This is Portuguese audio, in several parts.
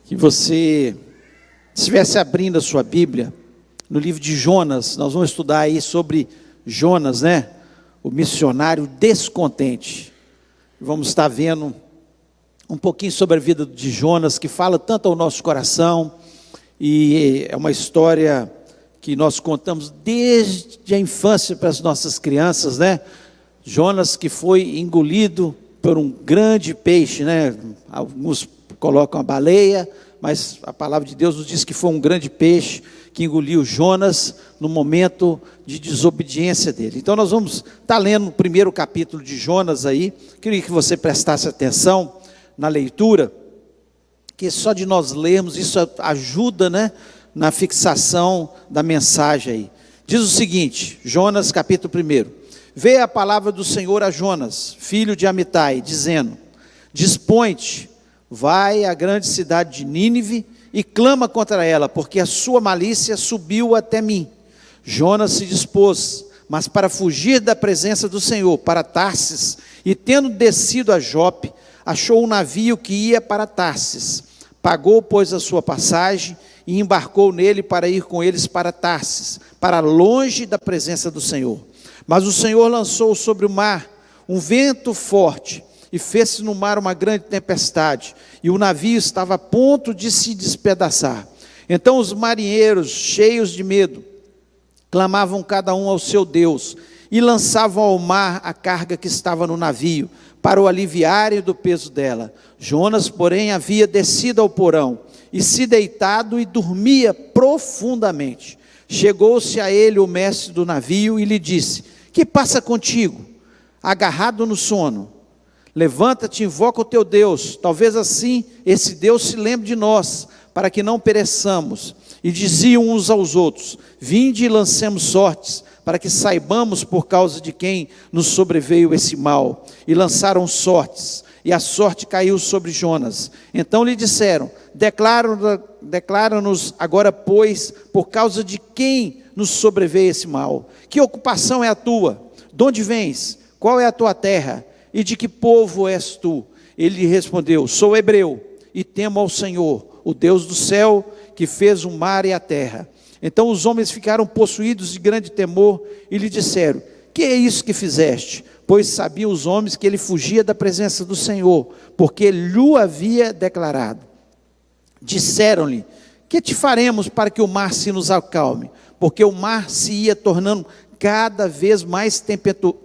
que você estivesse abrindo a sua Bíblia no livro de Jonas. Nós vamos estudar aí sobre Jonas, né? O missionário descontente. Vamos estar vendo um pouquinho sobre a vida de Jonas, que fala tanto ao nosso coração, e é uma história que nós contamos desde a infância para as nossas crianças, né? Jonas, que foi engolido por um grande peixe, né? Alguns colocam a baleia, mas a palavra de Deus nos diz que foi um grande peixe que engoliu Jonas no momento de desobediência dele. Então nós vamos estar lendo o primeiro capítulo de Jonas aí. Queria que você prestasse atenção na leitura, que só de nós lermos isso ajuda, né, na fixação da mensagem aí. Diz o seguinte, Jonas capítulo 1: Veio a palavra do Senhor a Jonas, filho de Amitai, dizendo: Dispõe-te, vai à grande cidade de Nínive e clama contra ela, porque a sua malícia subiu até mim. Jonas se dispôs, mas para fugir da presença do Senhor, para Tarsis, e tendo descido a Jope, achou um navio que ia para Tarsis. Pagou, pois, a sua passagem e embarcou nele para ir com eles para Tarsis, para longe da presença do Senhor. Mas o Senhor lançou sobre o mar um vento forte, e fez-se no mar uma grande tempestade, e o navio estava a ponto de se despedaçar. Então os marinheiros, cheios de medo, clamavam cada um ao seu Deus, e lançavam ao mar a carga que estava no navio, para o aliviarem do peso dela. Jonas, porém, havia descido ao porão, e se deitado, e dormia profundamente. Chegou-se a ele o mestre do navio, e lhe disse: Que passa contigo, agarrado no sono? Levanta-te, invoca o teu Deus, talvez assim esse Deus se lembre de nós, para que não pereçamos. E diziam uns aos outros: Vinde e lancemos sortes, para que saibamos por causa de quem nos sobreveio esse mal. E lançaram sortes, e a sorte caiu sobre Jonas. Então lhe disseram: Declara-nos agora, pois, por causa de quem nos sobreveio esse mal. Que ocupação é a tua? De onde vens? Qual é a tua terra? E de que povo és tu? Ele lhe respondeu: Sou hebreu, e temo ao Senhor, o Deus do céu, que fez o mar e a terra. Então os homens ficaram possuídos de grande temor, e lhe disseram: Que é isso que fizeste? Pois sabiam os homens que ele fugia da presença do Senhor, porque lhe havia declarado. Disseram-lhe: Que te faremos para que o mar se nos acalme? Porque o mar se ia tornando cada vez mais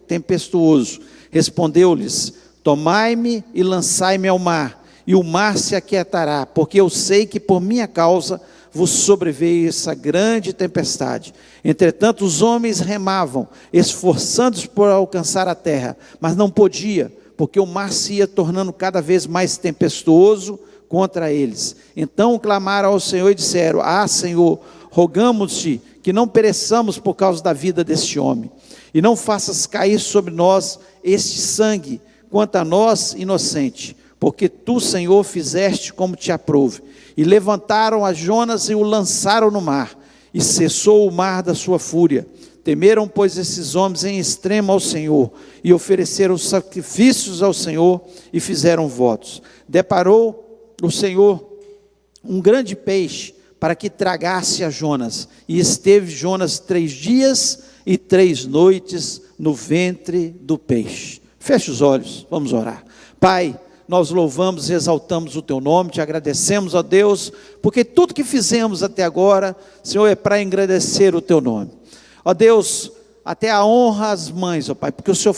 tempestuoso. Respondeu-lhes: Tomai-me e lançai-me ao mar, e o mar se aquietará, porque eu sei que por minha causa vos sobreveio essa grande tempestade. Entretanto os homens remavam, esforçando-se por alcançar a terra, mas não podia, porque o mar se ia tornando cada vez mais tempestuoso contra eles. Então clamaram ao Senhor e disseram: Ah, Senhor, rogamos-te que não pereçamos por causa da vida deste homem, e não faças cair sobre nós este sangue, quanto a nós inocente, porque tu, Senhor, fizeste como te aprouve. E levantaram a Jonas e o lançaram no mar, e cessou o mar da sua fúria. Temeram, pois, esses homens em extremo ao Senhor, e ofereceram sacrifícios ao Senhor, e fizeram votos. Deparou o Senhor um grande peixe, para que tragasse a Jonas, e esteve Jonas 3 dias e 3 noites no ventre do peixe. Feche os olhos, vamos orar. Pai, nós louvamos e exaltamos o teu nome, te agradecemos, ó Deus, porque tudo que fizemos até agora, Senhor, é para engrandecer o teu nome. Ó Deus, até a honra às mães, ó Pai, porque o Senhor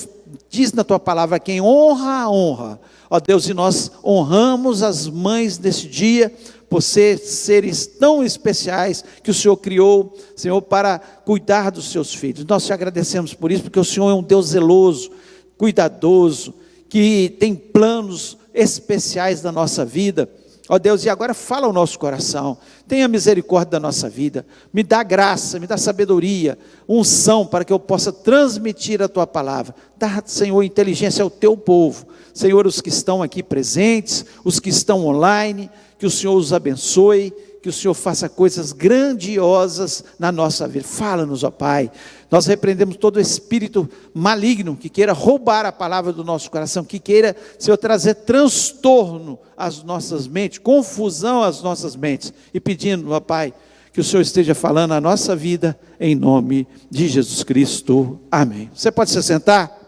diz na tua palavra: quem honra, honra. Ó Deus, e nós honramos as mães desse dia, por ser seres tão especiais que o Senhor criou, Senhor, para cuidar dos seus filhos. Nós te agradecemos por isso, porque o Senhor é um Deus zeloso, cuidadoso, que tem planos especiais na nossa vida. Ó Deus, e agora fala ao nosso coração, tenha misericórdia da nossa vida, me dá graça, me dá sabedoria, unção, para que eu possa transmitir a tua palavra. Dá, Senhor, inteligência ao teu povo, Senhor, os que estão aqui presentes, os que estão online, que o Senhor os abençoe, que o Senhor faça coisas grandiosas na nossa vida. Fala-nos, ó Pai. Nós repreendemos todo espírito maligno que queira roubar a palavra do nosso coração, que queira, Senhor, trazer transtorno às nossas mentes, confusão às nossas mentes, e pedindo, ó Pai, que o Senhor esteja falando a nossa vida, em nome de Jesus Cristo. Amém. Você pode se sentar?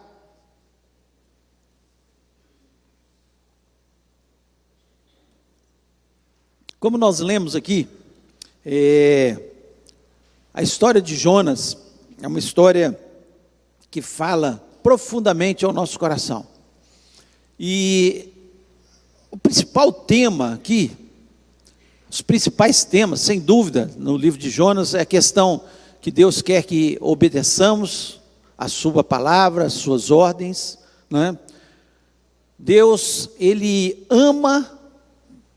Como nós lemos aqui, a história de Jonas é uma história que fala profundamente ao nosso coração. E o principal tema aqui, os principais temas, sem dúvida, no livro de Jonas, é a questão que Deus quer que obedeçamos a sua palavra, as suas ordens, né? Deus, Ele ama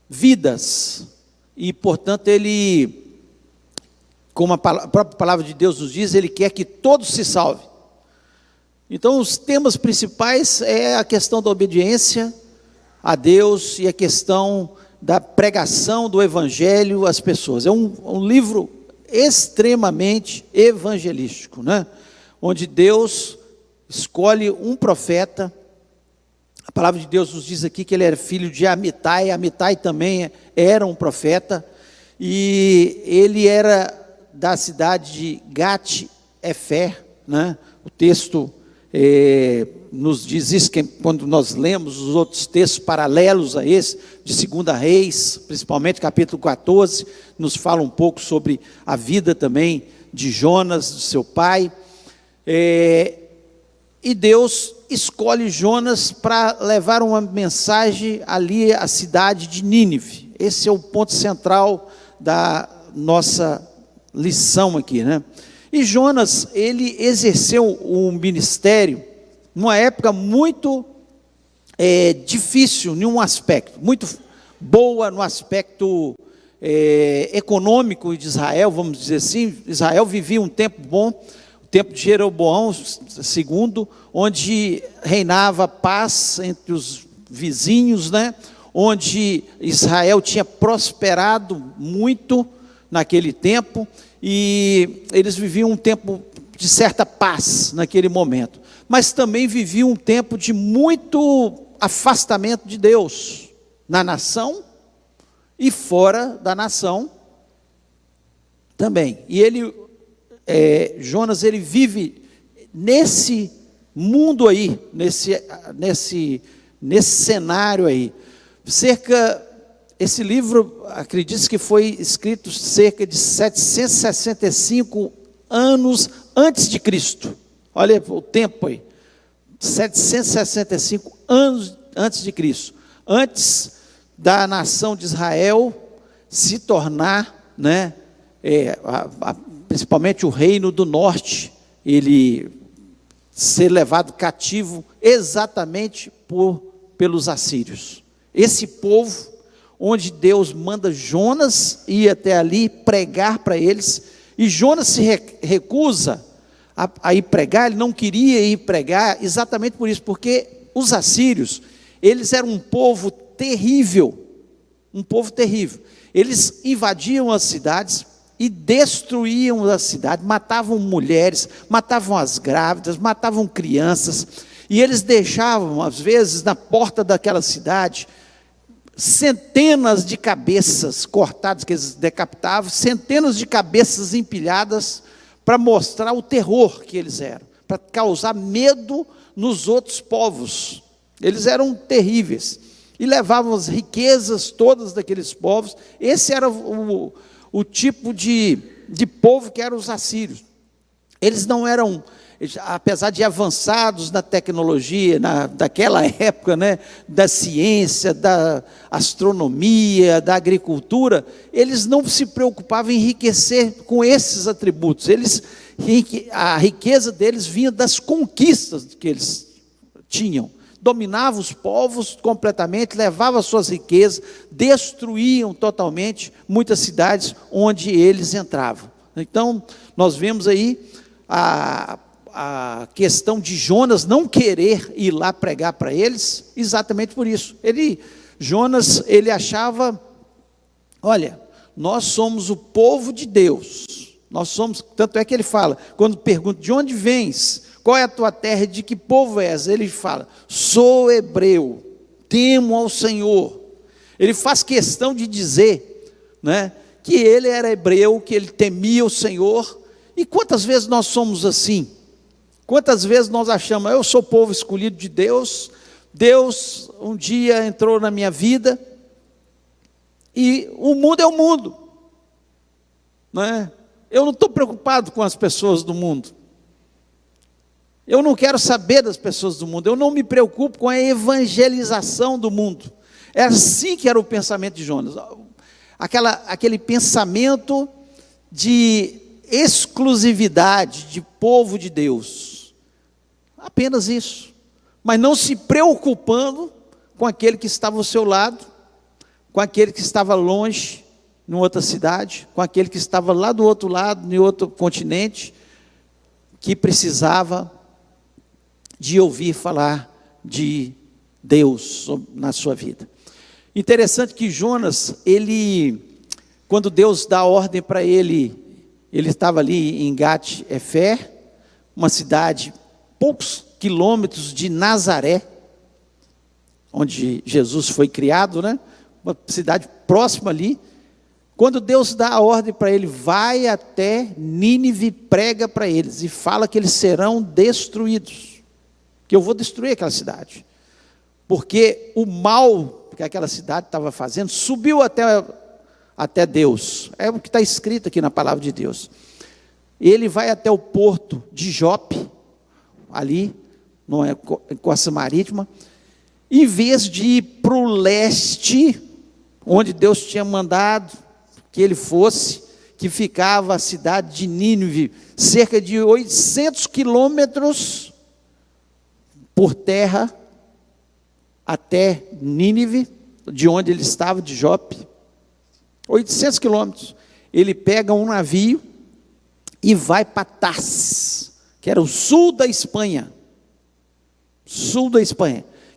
vidas, e portanto Ele, como a própria palavra de Deus nos diz, Ele quer que todos se salvem. Então os temas principais é a questão da obediência a Deus e a questão da pregação do Evangelho às pessoas. É um livro extremamente evangelístico, né? Onde Deus escolhe um profeta. A palavra de Deus nos diz aqui que ele era filho de Amitai. Amitai também era um profeta, e ele era da cidade de Gat-Efer, né? O texto nos diz isso, que quando nós lemos os outros textos paralelos a esse, de 2 Reis, principalmente capítulo 14, nos fala um pouco sobre a vida também de Jonas, de seu pai. E Deus escolhe Jonas para levar uma mensagem ali à cidade de Nínive. Esse é o ponto central da nossa lição aqui, né? E Jonas, ele exerceu um ministério numa época muito difícil, em um aspecto, muito boa no aspecto econômico de Israel, vamos dizer assim. Israel vivia um tempo bom, o tempo de Jeroboão II, onde reinava paz entre os vizinhos, né? Onde Israel tinha prosperado muito naquele tempo, e eles viviam um tempo de certa paz naquele momento, mas também viviam um tempo de muito afastamento de Deus, na nação e fora da nação também. E Jonas, ele vive nesse mundo aí, nesse cenário aí. Esse livro, acredite que foi escrito cerca de 765 anos antes de Cristo. Olha o tempo aí, 765 anos antes de Cristo, antes da nação de Israel se tornar, né, principalmente o reino do norte, ele ser levado cativo exatamente pelos assírios. Esse povo, onde Deus manda Jonas ir até ali pregar para eles, e Jonas se recusa a ir pregar. Ele não queria ir pregar exatamente por isso, porque os assírios, eles eram um povo terrível, eles invadiam as cidades e destruíam as cidades, matavam mulheres, matavam as grávidas, matavam crianças, e eles deixavam, às vezes, na porta daquela cidade, centenas de cabeças cortadas, que eles decapitavam, centenas de cabeças empilhadas, para mostrar o terror que eles eram, para causar medo nos outros povos. Eles eram terríveis, e levavam as riquezas todas daqueles povos. Esse era o tipo de povo que eram os assírios. Eles não eram, apesar de avançados na tecnologia, daquela época, né, da ciência, da astronomia, da agricultura, eles não se preocupavam em enriquecer com esses atributos. A riqueza deles vinha das conquistas que eles tinham. Dominavam os povos completamente, levavam as suas riquezas, destruíam totalmente muitas cidades onde eles entravam. Então, nós vemos aí a questão de Jonas não querer ir lá pregar para eles, exatamente por isso. Jonas achava, olha, nós somos o povo de Deus. Nós somos, tanto é que ele fala, quando pergunta, de onde vens? Qual é a tua terra? De que povo és? Ele fala, sou hebreu, temo ao Senhor. Ele faz questão de dizer, né, que ele era hebreu, que ele temia o Senhor. E quantas vezes nós somos assim? Quantas vezes nós achamos, eu sou povo escolhido de Deus, Deus um dia entrou na minha vida, e o mundo é o mundo, né? Eu não estou preocupado com as pessoas do mundo, eu não quero saber das pessoas do mundo, eu não me preocupo com a evangelização do mundo. É assim que era o pensamento de Jonas, aquele pensamento de exclusividade, de povo de Deus, apenas isso, mas não se preocupando com aquele que estava ao seu lado, com aquele que estava longe, em outra cidade, com aquele que estava lá do outro lado, em outro continente, que precisava de ouvir falar de Deus na sua vida. Interessante que Jonas, quando Deus dá ordem para ele estava ali em Gat-Hefer, uma cidade poucos quilômetros de Nazaré, onde Jesus foi criado, né? Uma cidade próxima ali. Quando Deus dá a ordem para ele, vai até Nínive, prega para eles e fala que eles serão destruídos, que eu vou destruir aquela cidade, porque o mal que aquela cidade estava fazendo subiu até Deus. É o que está escrito aqui na palavra de Deus. Ele vai até o porto de Jope, ali, não é costa marítima, em vez de ir para o leste, onde Deus tinha mandado que ele fosse, que ficava a cidade de Nínive, cerca de 800 quilômetros por terra, até Nínive, de onde ele estava, de Jope, 800 quilômetros. Ele pega um navio e vai para Tarsis, que era o sul da Espanha,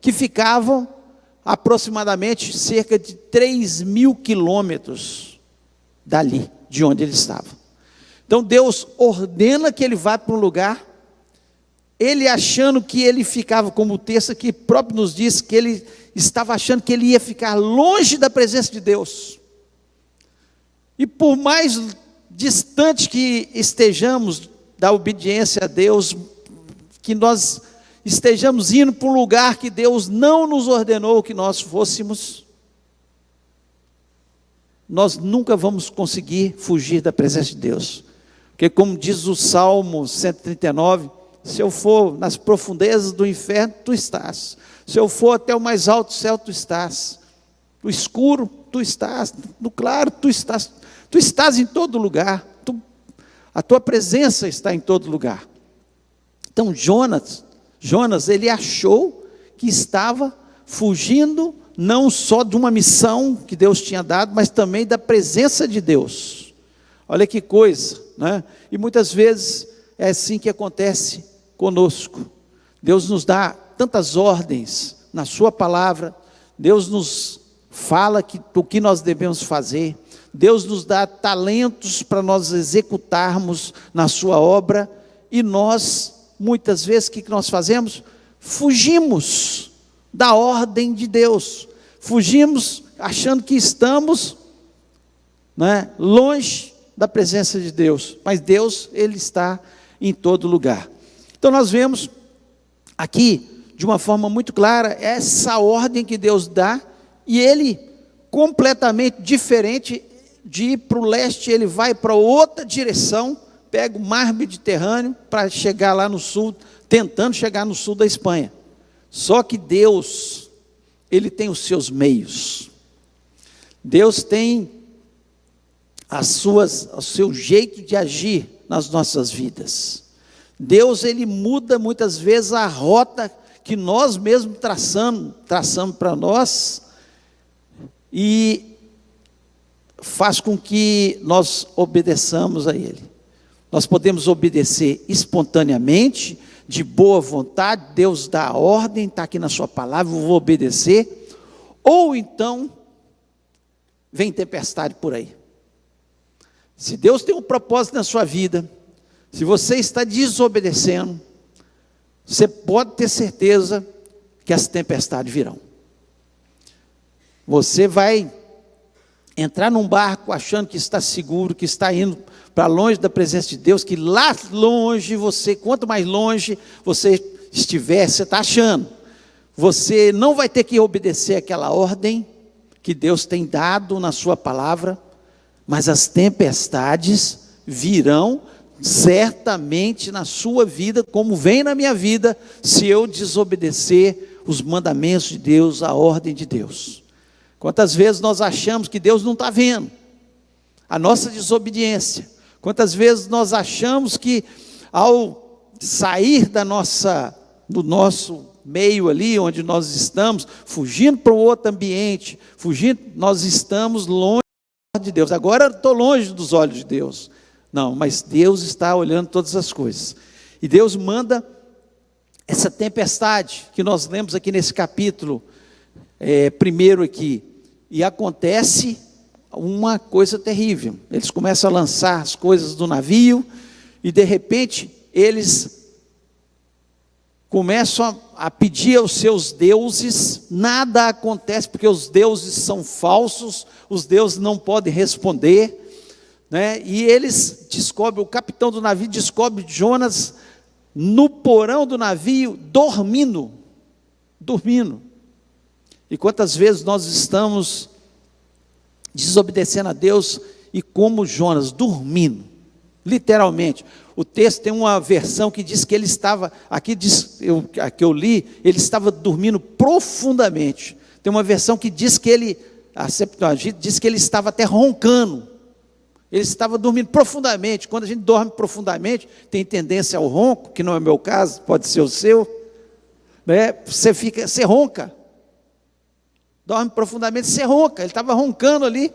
que ficavam aproximadamente cerca de 3.000 quilômetros dali, de onde ele estava. Então Deus ordena que ele vá para um lugar, ele achando que ele ficava, como o texto aqui próprio nos diz, que ele estava achando que ele ia ficar longe da presença de Deus. E por mais distante que estejamos da obediência a Deus, que nós estejamos indo para um lugar que Deus não nos ordenou que nós fôssemos, nós nunca vamos conseguir fugir da presença de Deus. Porque como diz o Salmo 139, se eu for nas profundezas do inferno, tu estás. Se eu for até o mais alto céu, tu estás. No escuro, tu estás. No claro, tu estás. Tu estás em todo lugar. A tua presença está em todo lugar. Então Jonas, ele achou que estava fugindo não só de uma missão que Deus tinha dado, mas também da presença de Deus. Olha que coisa, né? E muitas vezes é assim que acontece conosco. Deus nos dá tantas ordens na sua palavra, Deus nos fala o que nós devemos fazer, Deus nos dá talentos para nós executarmos na sua obra, e nós, muitas vezes, o que nós fazemos? Fugimos da ordem de Deus, fugimos achando que estamos, né, longe da presença de Deus, mas Deus, Ele está em todo lugar. Então nós vemos aqui, de uma forma muito clara, essa ordem que Deus dá, e Ele, completamente diferente, de ir para o leste, ele vai para outra direção, pega o mar Mediterrâneo, para chegar lá no sul, tentando chegar no sul da Espanha. Só que Deus, Ele tem os seus meios, Deus tem o seu jeito de agir nas nossas vidas. Deus, Ele muda muitas vezes a rota que nós mesmos traçamos para nós, e faz com que nós obedeçamos a Ele. Nós podemos obedecer espontaneamente, de boa vontade, Deus dá a ordem, está aqui na sua palavra, eu vou obedecer, ou então, vem tempestade por aí, Se Deus tem um propósito na sua vida, se você está desobedecendo, você pode ter certeza que as tempestades virão. Você vai entrar num barco achando que está seguro, que está indo para longe da presença de Deus, que lá longe você, quanto mais longe você estiver, você está achando, você não vai ter que obedecer aquela ordem que Deus tem dado na sua palavra, mas as tempestades virão certamente na sua vida, como vem na minha vida, se eu desobedecer os mandamentos de Deus, a ordem de Deus. Quantas vezes nós achamos que Deus não está vendo a nossa desobediência? Quantas vezes nós achamos que ao sair do nosso meio ali, onde nós estamos, fugindo para um outro ambiente, nós estamos longe de Deus. Agora eu estou longe dos olhos de Deus. Não, mas Deus está olhando todas as coisas. E Deus manda essa tempestade, que nós lemos aqui nesse capítulo, primeiro aqui, e acontece uma coisa terrível. Eles começam a lançar as coisas do navio, e de repente, eles começam a pedir aos seus deuses, nada acontece, porque os deuses são falsos, os deuses não podem responder, né? E eles descobrem, o capitão do navio descobre Jonas no porão do navio, dormindo. E quantas vezes nós estamos desobedecendo a Deus e como Jonas, dormindo, literalmente. O texto tem uma versão que diz que ele estava, aqui eu li, ele estava dormindo profundamente. Tem uma versão que diz que a Septuaginta diz que ele estava até roncando. Ele estava dormindo profundamente. Quando a gente dorme profundamente, tem tendência ao ronco, que não é o meu caso, pode ser o seu, né? Você ronca. Dorme profundamente, você ronca. Ele estava roncando ali,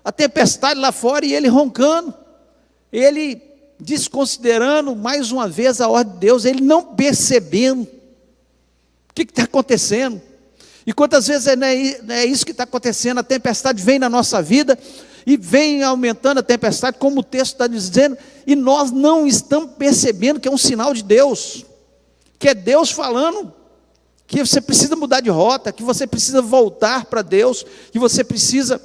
a tempestade lá fora e ele roncando. Ele desconsiderando mais uma vez a ordem de Deus, ele não percebendo o que está acontecendo. E quantas vezes não é isso que está acontecendo? A tempestade vem na nossa vida e vem aumentando a tempestade, como o texto está dizendo, e nós não estamos percebendo que é um sinal de Deus, que é Deus falando que você precisa mudar de rota, que você precisa voltar para Deus, que você precisa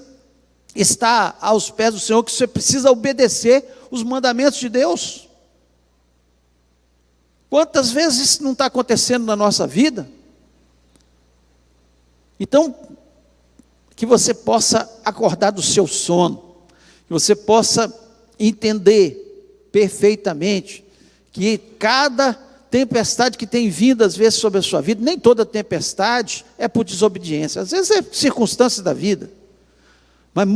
estar aos pés do Senhor, que você precisa obedecer os mandamentos de Deus. Quantas vezes isso não está acontecendo na nossa vida? Então, que você possa acordar do seu sono, que você possa entender perfeitamente que cada tempestade que tem vindo às vezes sobre a sua vida, nem toda tempestade é por desobediência, às vezes é circunstâncias da vida, mas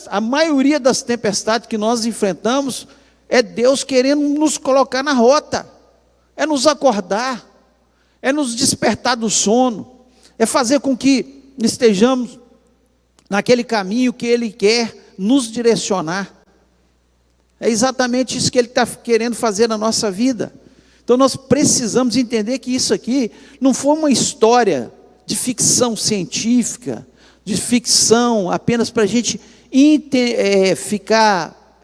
a maioria das tempestades que nós enfrentamos, é Deus querendo nos colocar na rota, é nos acordar, é nos despertar do sono, é fazer com que estejamos naquele caminho que Ele quer nos direcionar. É exatamente isso que Ele está querendo fazer na nossa vida. Então nós precisamos entender que isso aqui não foi uma história de ficção científica, de ficção apenas para a gente ficar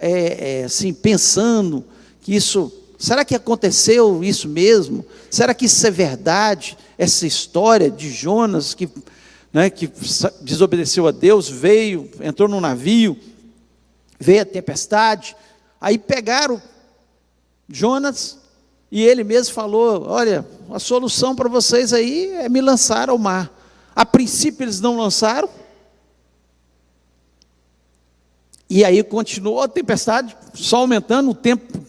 assim, pensando que isso, será que aconteceu isso mesmo? Será que isso é verdade? Essa história de Jonas que desobedeceu a Deus, entrou no navio, veio a tempestade, aí pegaram Jonas, e ele mesmo falou, olha, a solução para vocês aí é me lançar ao mar. A princípio eles não lançaram, e aí continuou a tempestade, só aumentando, o tempo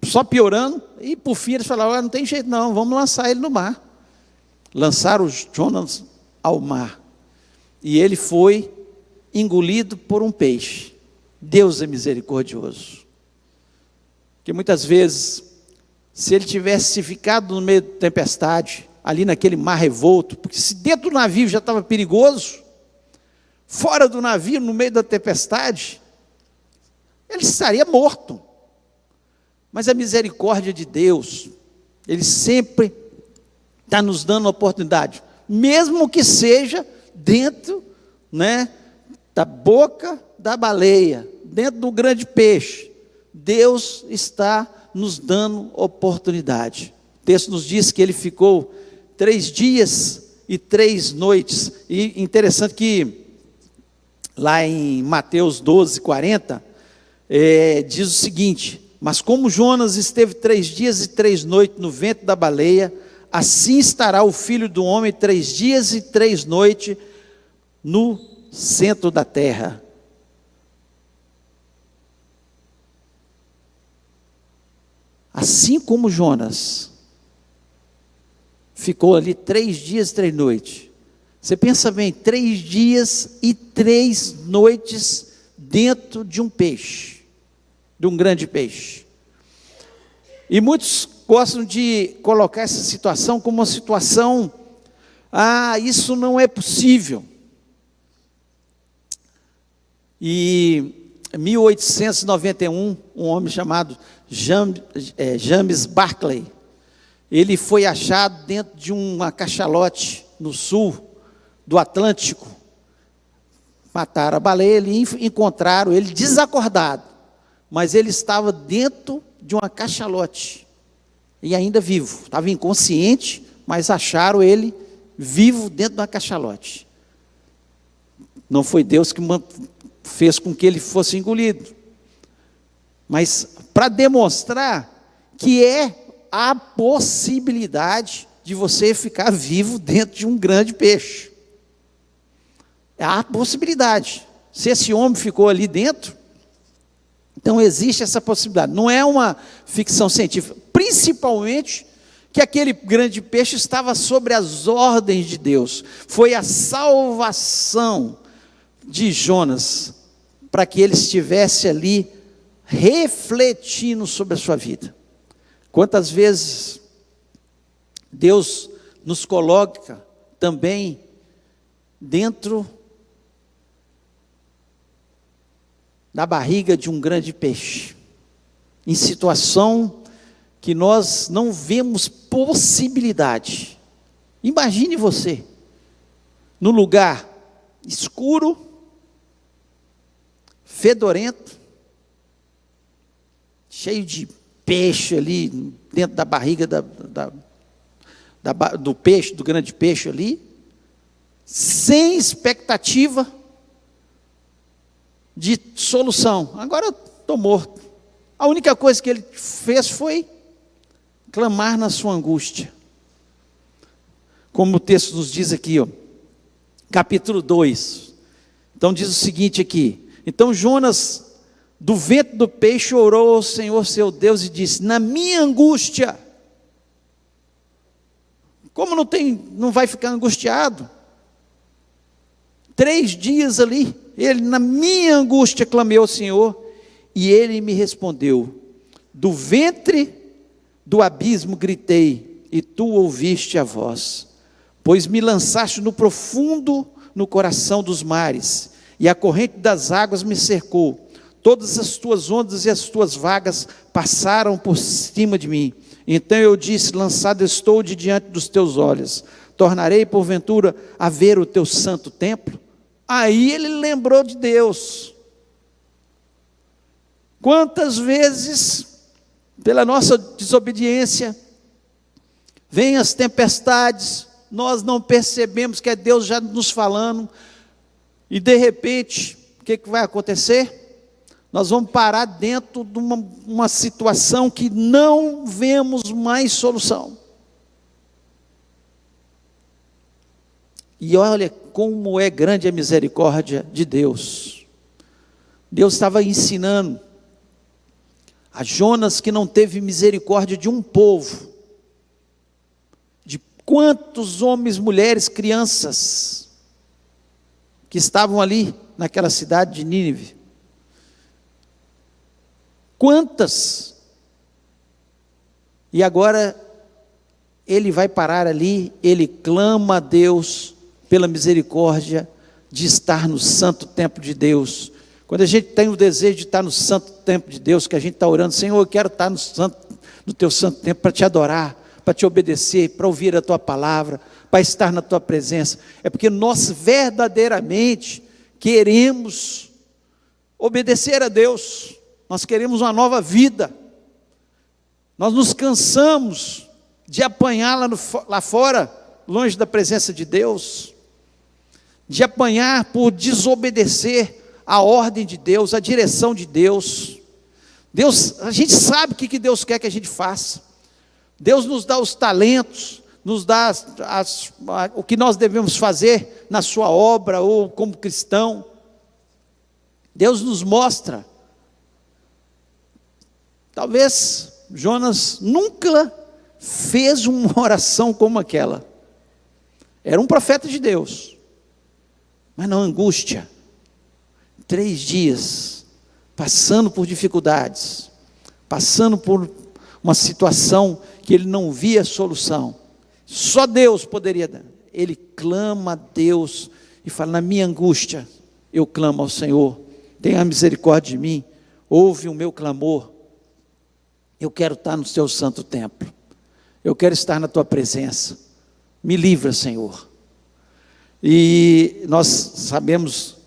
só piorando, e por fim eles falaram, olha, não tem jeito não, vamos lançar ele no mar. Lançaram Jonas ao mar, e ele foi engolido por um peixe. Deus é misericordioso, porque muitas vezes, se ele tivesse ficado no meio da tempestade, ali naquele mar revolto, porque se dentro do navio já estava perigoso, fora do navio, no meio da tempestade, ele estaria morto. Mas a misericórdia de Deus, Ele sempre está nos dando a oportunidade, mesmo que seja dentro, da boca da baleia, dentro do grande peixe, Deus está nos dando oportunidade. O texto nos diz que ele ficou 3 dias e 3 noites, e interessante que lá em Mateus 12:40, diz o seguinte: mas como Jonas esteve 3 dias e 3 noites no ventre da baleia, assim estará o Filho do Homem 3 dias e 3 noites no centro da terra. Assim como Jonas ficou ali 3 dias e 3 noites, você pensa bem, 3 dias e 3 noites dentro de um peixe, de um grande peixe. E muitos gostam de colocar essa situação como uma situação, isso não é possível. E em 1891, um homem chamado James Barclay, ele foi achado dentro de uma cachalote no sul do Atlântico. Mataram a baleia e encontraram ele desacordado, mas ele estava dentro de uma cachalote e ainda vivo, estava inconsciente, mas acharam ele vivo dentro de uma cachalote. Não foi Deus que fez com que ele fosse engolido, mas para demonstrar que a possibilidade de você ficar vivo dentro de um grande peixe. Há possibilidade. Se esse homem ficou ali dentro, então existe essa possibilidade. Não é uma ficção científica, principalmente que aquele grande peixe estava sobre as ordens de Deus. Foi a salvação de Jonas, para que ele estivesse ali refletindo sobre a sua vida. Quantas vezes Deus nos coloca também dentro da barriga de um grande peixe, em situação que nós não vemos possibilidade. Imagine você, no lugar escuro, fedorento, cheio de peixe ali, dentro da barriga do peixe, do grande peixe ali, sem expectativa de solução. Agora eu estou morto. A única coisa que ele fez foi clamar na sua angústia. Como o texto nos diz aqui, capítulo 2. Então diz o seguinte aqui: então Jonas, do ventre do peixe, orou ao Senhor seu Deus e disse: na minha angústia. Como não vai ficar angustiado? 3 dias ali, ele, na minha angústia, clamei ao Senhor, e ele me respondeu. Do ventre do abismo gritei, e tu ouviste a voz, pois me lançaste no profundo, no coração dos mares, e a corrente das águas me cercou. Todas as tuas ondas e as tuas vagas passaram por cima de mim. Então eu disse: lançado estou de diante dos teus olhos, tornarei porventura a ver o teu santo templo? Aí ele lembrou de Deus. Quantas vezes, pela nossa desobediência, vêm as tempestades, nós não percebemos que é Deus já nos falando, e de repente, o que vai acontecer? Nós vamos parar dentro de uma situação que não vemos mais solução. E olha como é grande a misericórdia de Deus. Deus estava ensinando a Jonas que não teve misericórdia de um povo, de quantos homens, mulheres, crianças que estavam ali naquela cidade de Nínive. Quantas? E agora ele vai parar ali, ele clama a Deus pela misericórdia de estar no santo templo de Deus. Quando a gente tem o desejo de estar no santo templo de Deus, que a gente está orando: Senhor, eu quero estar no teu santo templo para te adorar, para te obedecer, para ouvir a tua palavra, para estar na tua presença. É porque nós verdadeiramente queremos obedecer a Deus, nós queremos uma nova vida, nós nos cansamos de apanhar lá fora, longe da presença de Deus, de apanhar por desobedecer a ordem de Deus, a direção de Deus. Deus, a gente sabe o que Deus quer que a gente faça. Deus nos dá os talentos, nos dá o que nós devemos fazer na sua obra ou como cristão. Deus nos mostra. Talvez Jonas nunca fez uma oração como aquela. Era um profeta de Deus, mas na angústia, 3 dias, passando por dificuldades, passando por uma situação que ele não via solução, só Deus poderia dar. Ele clama a Deus e fala: na minha angústia, eu clamo ao Senhor, tenha misericórdia de mim, ouve o meu clamor, eu quero estar no teu santo templo, eu quero estar na tua presença, me livra, Senhor. E nós sabemos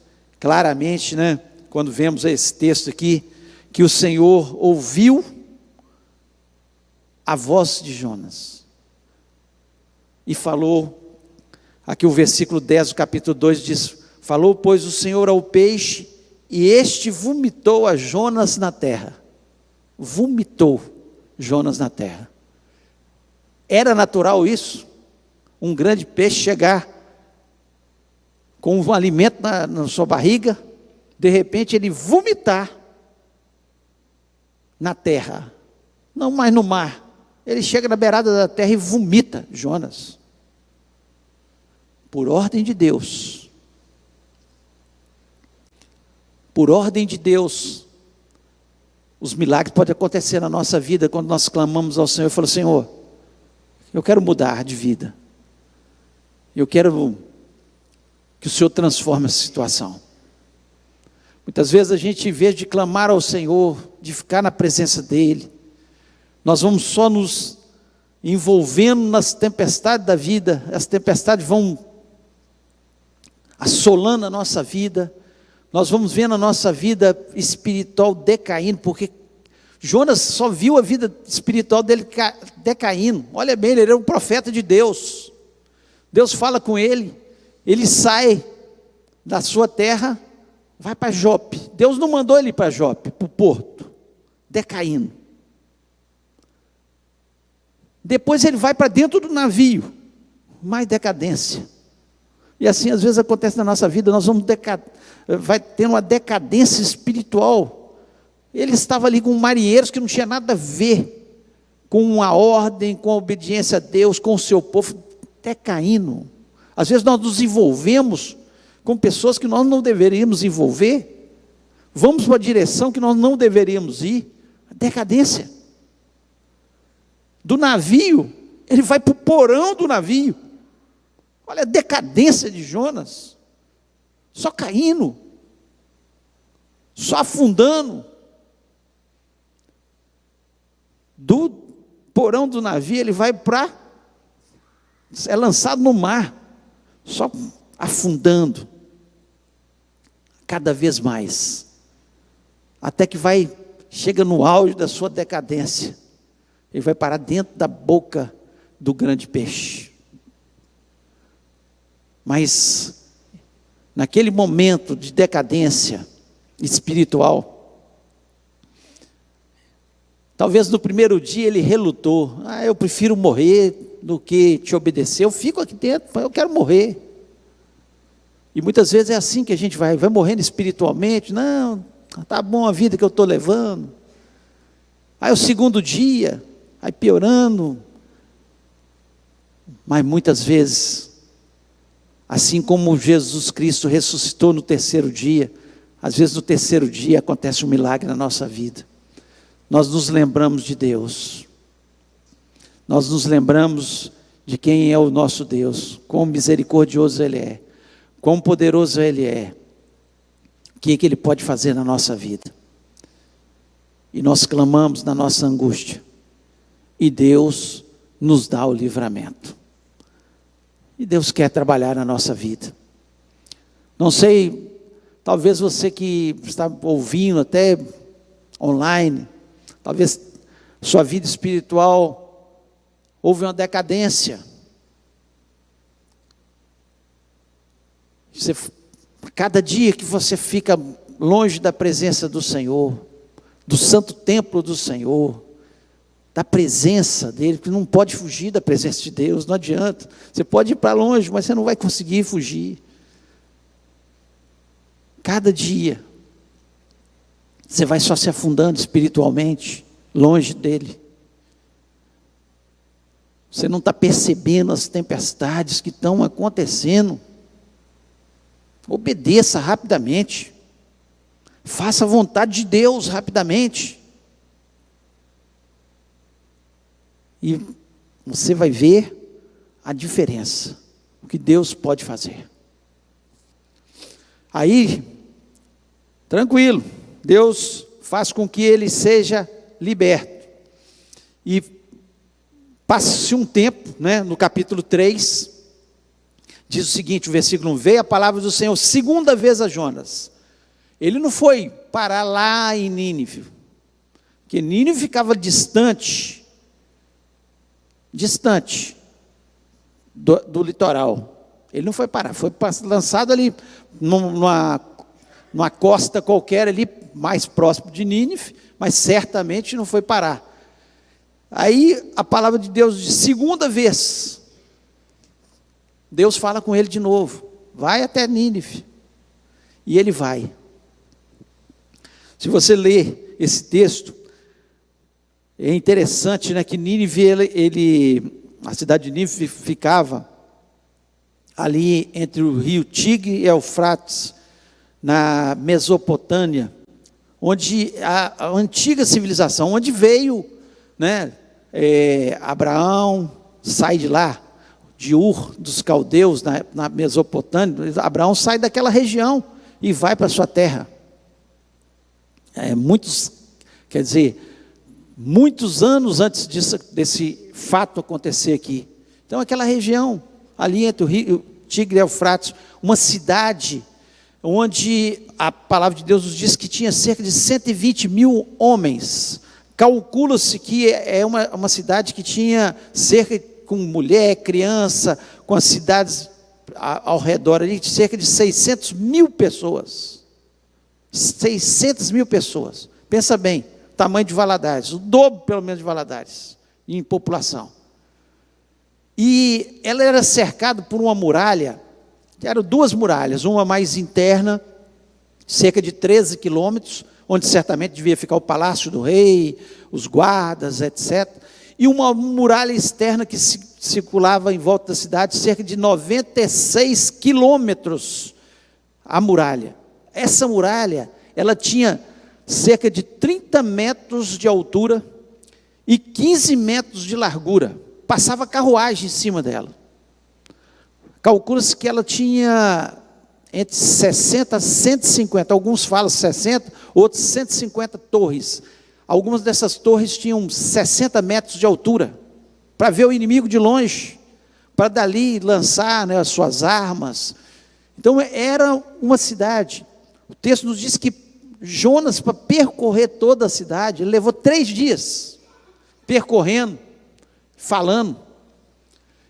claramente, né, quando vemos esse texto aqui, que o Senhor ouviu a voz de Jonas e falou, aqui o versículo 10 do capítulo 2 diz: falou, pois, o Senhor ao peixe, e este vomitou a Jonas na terra. Vomitou Jonas na terra. Era natural isso? Um grande peixe chegar com um alimento na sua barriga, de repente ele vomitar na terra, não mais no mar. Ele chega na beirada da terra e vomita Jonas, por ordem de Deus. Por ordem de Deus, os milagres podem acontecer na nossa vida, quando nós clamamos ao Senhor e falamos: Senhor, eu quero mudar de vida, eu quero que o Senhor transforme essa situação. Muitas vezes a gente, em vez de clamar ao Senhor, de ficar na presença dEle, nós vamos só nos envolvendo nas tempestades da vida. As tempestades vão assolando a nossa vida, nós vamos vendo a nossa vida espiritual decaindo, porque Jonas só viu a vida espiritual dele decaindo. Olha bem, ele era um profeta de Deus, Deus fala com ele, ele sai da sua terra, vai para Jope. Deus não mandou ele para Jope, para o porto, decaindo. Depois ele vai para dentro do navio, mais decadência. E assim às vezes acontece na nossa vida, nós vamos vai ter uma decadência espiritual. Ele estava ali com marinheiros que não tinha nada a ver com a ordem, com a obediência a Deus, com o seu povo, decaindo. Às vezes nós nos envolvemos com pessoas que nós não deveríamos envolver, vamos para a direção que nós não deveríamos ir, decadência. Do navio, ele vai para o porão do navio. Olha a decadência de Jonas, só caindo, só afundando. Do porão do navio, ele vai é lançado no mar, só afundando, cada vez mais, até que chega no auge da sua decadência, ele vai parar dentro da boca do grande peixe. Mas, naquele momento de decadência espiritual, talvez no primeiro dia ele relutou: eu prefiro morrer do que te obedecer, eu fico aqui dentro, eu quero morrer. E muitas vezes é assim que a gente vai morrendo espiritualmente. Não, está bom a vida que eu estou levando. Aí o segundo dia, aí piorando. Mas muitas vezes, assim como Jesus Cristo ressuscitou no terceiro dia, às vezes no terceiro dia acontece um milagre na nossa vida. Nós nos lembramos de Deus, nós nos lembramos de quem é o nosso Deus, quão misericordioso Ele é, quão poderoso Ele é, o que Ele pode fazer na nossa vida. E nós clamamos na nossa angústia, e Deus nos dá o livramento. E Deus quer trabalhar na nossa vida. Não sei, Talvez você que está ouvindo até online, talvez sua vida espiritual houve uma decadência. Cada dia que você fica longe da presença do Senhor, do santo templo do Senhor, da presença dele, que não pode fugir da presença de Deus, não adianta. Você pode ir para longe, mas você não vai conseguir fugir. Cada dia, você vai só se afundando espiritualmente, longe dele. Você não está percebendo as tempestades que estão acontecendo. Obedeça rapidamente. Faça a vontade de Deus rapidamente. E você vai ver a diferença, o que Deus pode fazer. Aí, tranquilo, Deus faz com que ele seja liberto. E passa-se um tempo, no capítulo 3, diz o seguinte, o versículo 1, veio a palavra do Senhor segunda vez a Jonas. Ele não foi parar lá em Nínive, porque Nínive ficava distante do litoral. Ele não foi parar, foi lançado ali numa costa qualquer ali, mais próximo de Nínive, mas certamente não foi parar. Aí a palavra de Deus, de segunda vez, Deus fala com ele de novo, vai até Nínive, e ele vai. Se você ler esse texto, é interessante, que Nínive, a cidade de Nínive ficava ali entre o rio Tigre e Eufrates, na Mesopotâmia, onde a antiga civilização, onde veio, Abraão sai de lá, de Ur dos caldeus, na Mesopotâmia. Abraão sai daquela região e vai para a sua terra. Muitos anos antes desse fato acontecer aqui. Então, aquela região, ali entre o rio Tigre e Eufrates, uma cidade onde a palavra de Deus nos diz que tinha cerca de 120 mil homens. Calcula-se que é uma cidade que tinha cerca, com mulher, criança, com as cidades ao redor ali, cerca de 600 mil pessoas. 600 mil pessoas. Pensa bem, tamanho de Valadares, o dobro pelo menos de Valadares, em população. E ela era cercada por uma muralha, que eram duas muralhas, uma mais interna, cerca de 13 quilômetros, onde certamente devia ficar o palácio do rei, os guardas, etc. E uma muralha externa que circulava em volta da cidade, cerca de 96 quilômetros, a muralha. Essa muralha, ela tinha cerca de 30 metros de altura e 15 metros de largura. Passava carruagem em cima dela. Calcula-se que ela tinha entre 60 a 150, alguns falam 60, outros 150 torres. Algumas dessas torres tinham 60 metros de altura, para ver o inimigo de longe, para dali lançar as suas armas. Então era uma cidade. O texto nos diz que Jonas, para percorrer toda a cidade, ele levou 3 dias, percorrendo, falando.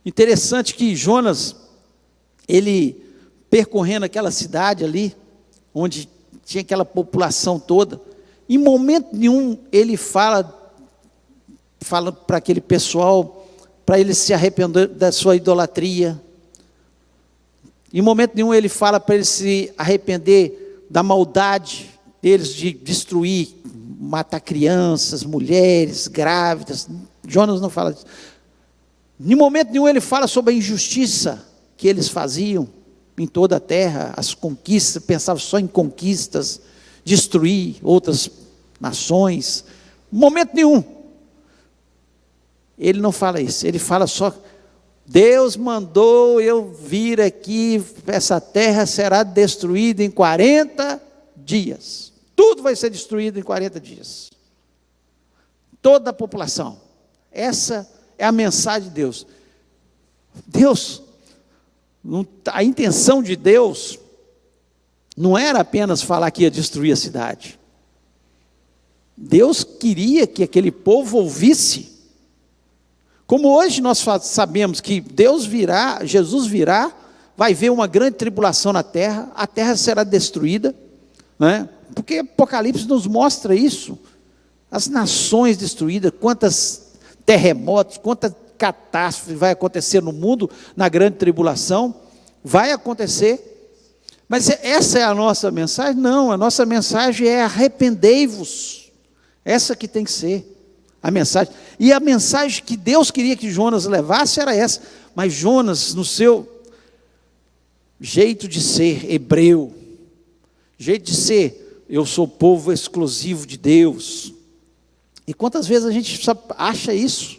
Interessante que Jonas, ele percorrendo aquela cidade ali, onde tinha aquela população toda, em momento nenhum ele fala para aquele pessoal, para eles se arrepender da sua idolatria. Em momento nenhum ele fala para eles se arrepender da maldade deles de destruir, matar crianças, mulheres, grávidas. Jonas não fala disso. Em momento nenhum ele fala sobre a injustiça que eles faziam em toda a terra, as conquistas, pensava só em conquistas, destruir outras nações. Em momento nenhum ele não fala isso, ele fala só: Deus mandou eu vir aqui, essa terra será destruída em 40 dias. Tudo vai ser destruído em 40 dias. Toda a população. Essa é a mensagem de Deus. A intenção de Deus não era apenas falar que ia destruir a cidade. Deus queria que aquele povo ouvisse. Como hoje nós sabemos que Deus virá, Jesus virá, vai haver uma grande tribulação na terra, a terra será destruída, né? Porque Apocalipse nos mostra isso, as nações destruídas, quantos terremotos, quanta catástrofe vai acontecer no mundo, na grande tribulação, vai acontecer. Mas essa é a nossa mensagem? Não, a nossa mensagem é arrependei-vos, essa que tem que ser a mensagem, e a mensagem que Deus queria que Jonas levasse era essa, mas Jonas, no seu jeito de ser hebreu, jeito de ser, eu sou povo exclusivo de Deus, e quantas vezes a gente acha isso,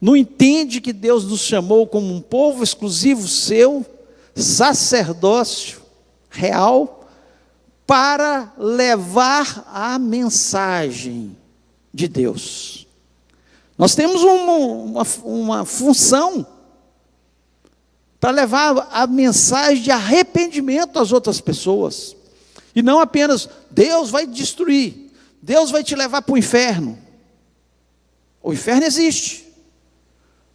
não entende que Deus nos chamou como um povo exclusivo seu, sacerdócio real, para levar a mensagem de Deus. Nós temos uma função para levar a mensagem de arrependimento às outras pessoas, e não apenas Deus vai destruir, Deus vai te levar para o inferno. O inferno existe,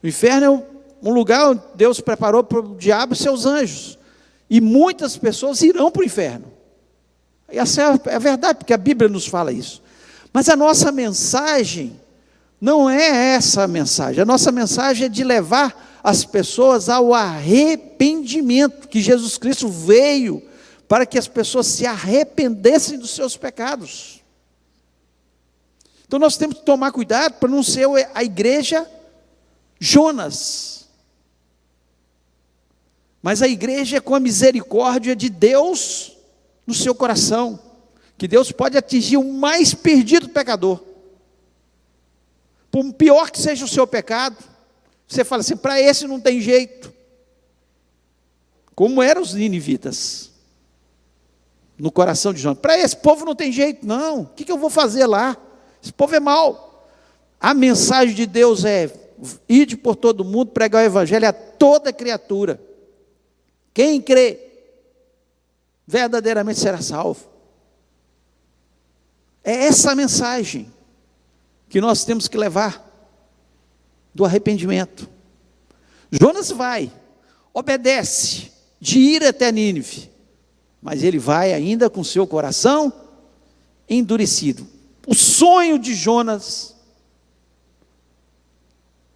o inferno é um lugar onde Deus preparou para o diabo e seus anjos, e muitas pessoas irão para o inferno, e essa é a verdade, porque a Bíblia nos fala isso. Mas a nossa mensagem não é essa a mensagem. A nossa mensagem é de levar as pessoas ao arrependimento, que Jesus Cristo veio para que as pessoas se arrependessem dos seus pecados. Então nós temos que tomar cuidado para não ser a igreja Jonas, mas a igreja com a misericórdia de Deus no seu coração, que Deus pode atingir o mais perdido pecador, por pior que seja o seu pecado, você fala assim, para esse não tem jeito, como eram os ninivitas, no coração de Jonas, para esse povo não tem jeito não, o que eu vou fazer lá, esse povo é mau. A mensagem de Deus é, ide por todo mundo, pregar o evangelho a toda criatura, quem crê, verdadeiramente será salvo. É essa a mensagem que nós temos que levar, do arrependimento. Jonas vai, obedece, de ir até Nínive, mas ele vai ainda com seu coração endurecido. O sonho de Jonas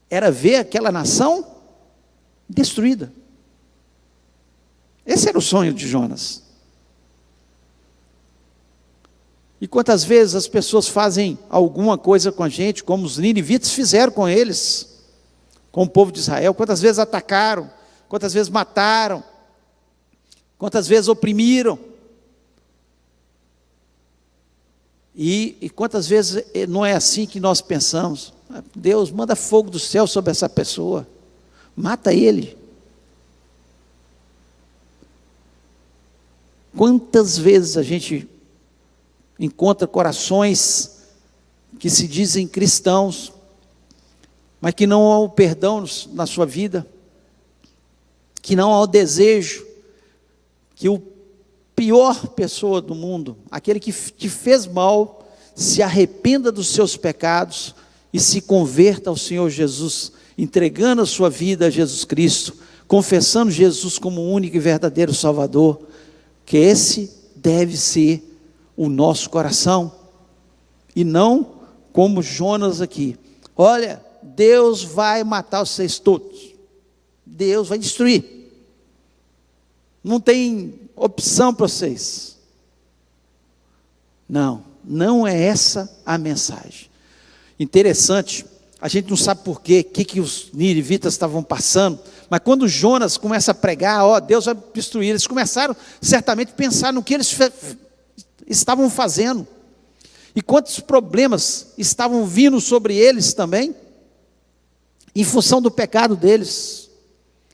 era ver aquela nação destruída. Esse era o sonho de Jonas. E quantas vezes as pessoas fazem alguma coisa com a gente, como os ninivitas fizeram com eles, com o povo de Israel, quantas vezes atacaram, quantas vezes mataram, quantas vezes oprimiram, e quantas vezes não é assim que nós pensamos, Deus manda fogo do céu sobre essa pessoa, mata ele. Quantas vezes a gente encontra corações que se dizem cristãos, mas que não há o perdão na sua vida, que não há o desejo, que o pior pessoa do mundo, aquele que te fez mal, se arrependa dos seus pecados e se converta ao Senhor Jesus, entregando a sua vida a Jesus Cristo, confessando Jesus como o único e verdadeiro Salvador, que esse deve ser o nosso coração, e não como Jonas aqui, olha, Deus vai matar vocês todos, Deus vai destruir, não tem opção para vocês. Não é essa a mensagem. Interessante, a gente não sabe por quê, que os ninivitas estavam passando, mas quando Jonas começa a pregar, Deus vai destruir, eles começaram certamente a pensar no que eles estavam fazendo, e quantos problemas estavam vindo sobre eles também, em função do pecado deles,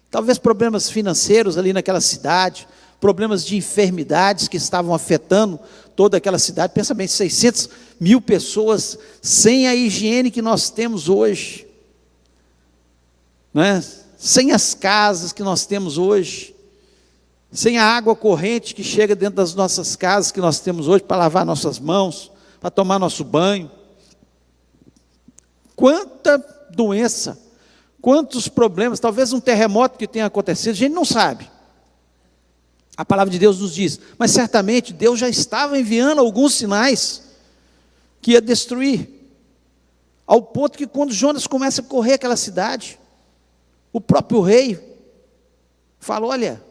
talvez problemas financeiros ali naquela cidade, problemas de enfermidades que estavam afetando toda aquela cidade. Pensa bem, 600 mil pessoas sem a higiene que nós temos hoje, né? Sem as casas que nós temos hoje, sem a água corrente que chega dentro das nossas casas, que nós temos hoje para lavar nossas mãos, para tomar nosso banho. Quanta doença, quantos problemas, talvez um terremoto que tenha acontecido, a gente não sabe. A palavra de Deus nos diz, mas certamente Deus já estava enviando alguns sinais que ia destruir, ao ponto que quando Jonas começa a correr aquela cidade, o próprio rei fala, olha,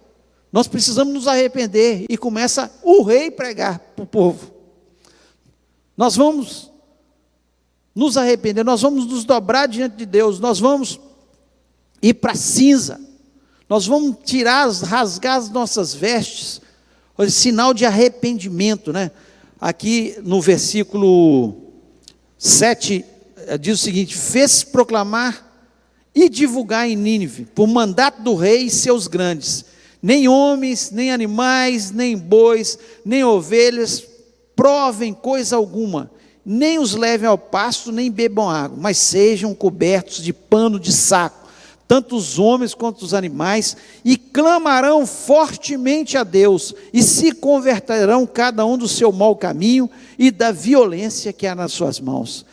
nós precisamos nos arrepender, e começa o rei pregar para o povo, nós vamos nos arrepender, nós vamos nos dobrar diante de Deus, nós vamos ir para a cinza, nós vamos rasgar as nossas vestes, sinal de arrependimento, né? Aqui no versículo 7, diz o seguinte, fez proclamar e divulgar em Nínive, por mandato do rei e seus grandes, nem homens, nem animais, nem bois, nem ovelhas, provem coisa alguma, nem os levem ao pasto, nem bebam água, mas sejam cobertos de pano de saco, tanto os homens quanto os animais, e clamarão fortemente a Deus, e se converterão cada um do seu mau caminho, e da violência que há nas suas mãos.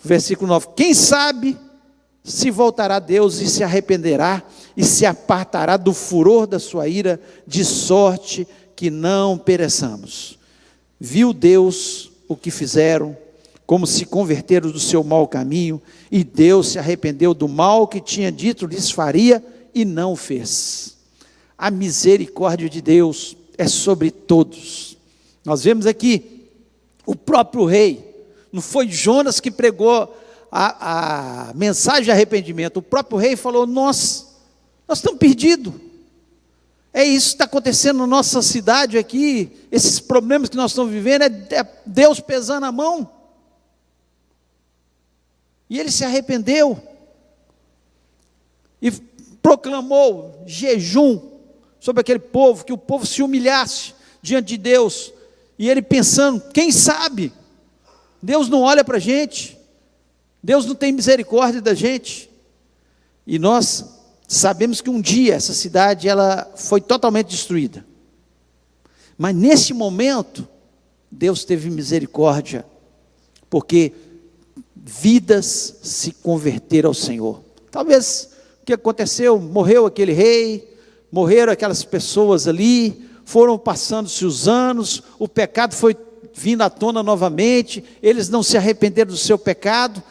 Versículo 9, quem sabe se voltará a Deus e se arrependerá, e se apartará do furor da sua ira, de sorte que não pereçamos. Viu Deus o que fizeram, como se converteram do seu mau caminho, e Deus se arrependeu do mal que tinha dito lhes faria, e não o fez. A misericórdia de Deus é sobre todos. Nós vemos aqui, o próprio rei, não foi Jonas que pregou a mensagem de arrependimento, o próprio rei falou, nós estamos perdidos, é isso que está acontecendo na nossa cidade aqui, esses problemas que nós estamos vivendo, é Deus pesando a mão, e ele se arrependeu, e proclamou jejum sobre aquele povo, que o povo se humilhasse diante de Deus, e ele pensando, quem sabe, Deus não olha para a gente, Deus não tem misericórdia da gente, e nós sabemos que um dia essa cidade ela foi totalmente destruída, mas nesse momento, Deus teve misericórdia, porque vidas se converteram ao Senhor. Talvez o que aconteceu, morreu aquele rei, morreram aquelas pessoas ali, foram passando-se os anos, o pecado foi vindo à tona novamente, eles não se arrependeram do seu pecado,